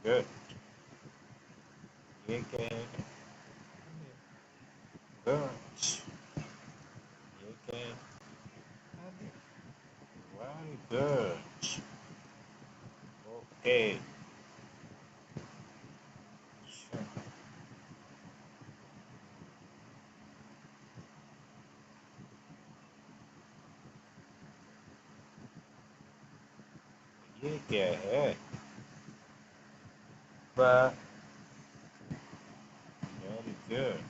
good. ये क्या है? Good. ये क्या है? Very good. Okay. ये क्या है? Very good.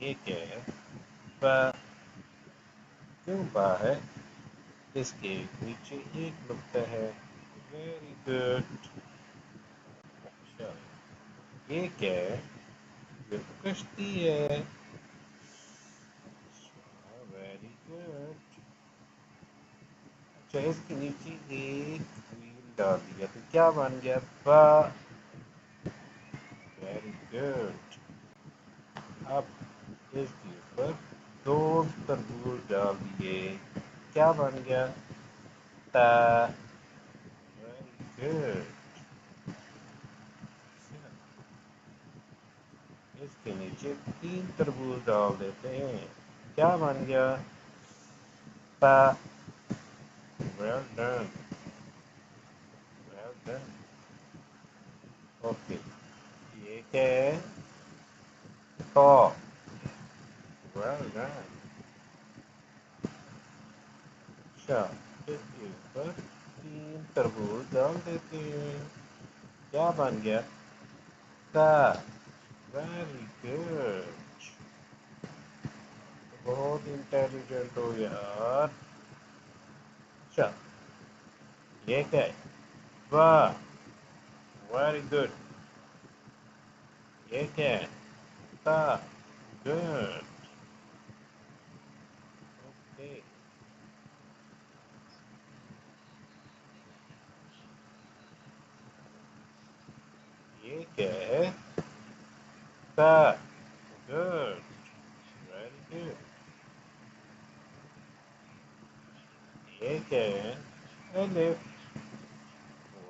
ये क्या है? क्यों बा है? इसके नीचे एक नुक्ता है। Very good. अच्छा, ये क्या है? ये तो कश्ती है। Very good. अच्छा, इसके नीचे एक व्हील डाल दिया तो क्या बन गया? बा। Very good. अब इसके ऊपर दो तरबूज डाल दिए, क्या बन गया? ता। Very good. इसके नीचे तीन तरबूज डाल देते हैं, क्या बन गया? ता। Well done. Well done. Okay, ये क्या है? तो वेल डन। अच्छा, इसके ऊपर तीन तरबूज डाल देते हैं, क्या बन गया? ता। Very good. बहुत इंटेलिजेंट हो यार। अच्छा, ये क्या है? वाह। Very good. ये क्या है? ता। गुड। ओके, ये क्या है? ता। गुड। Very good. ये क्या है? एलिफ।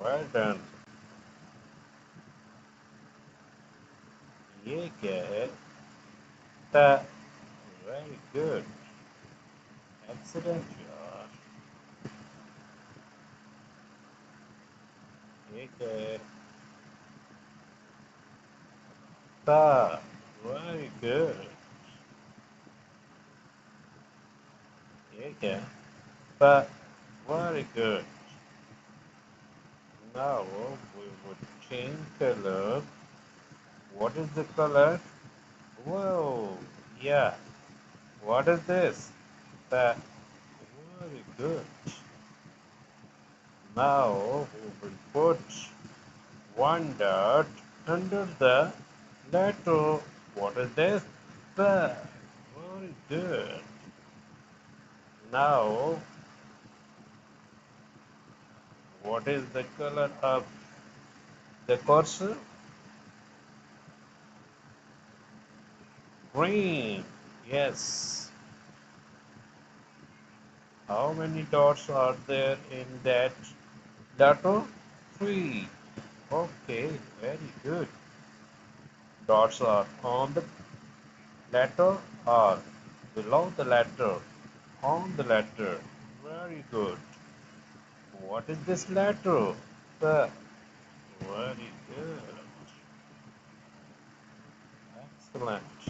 Well done. ये क्या है? ता। Very good. एक्सीलेंट यार। ये क्या है? ता। Very good. ये क्या है? ता। Very good. Now we would change color. What is the color? Whoa, yeah. What is this? That. Very good. Now we will put one dot under the letter. What is this? The. Very good. Now, what is the color of the cursor? Green. Yes. How many dots are there in that letter? Three. Okay, very good. Dots are on the letter or below the letter, on the letter. Very good. What is this letter? The. Very good. Excellent.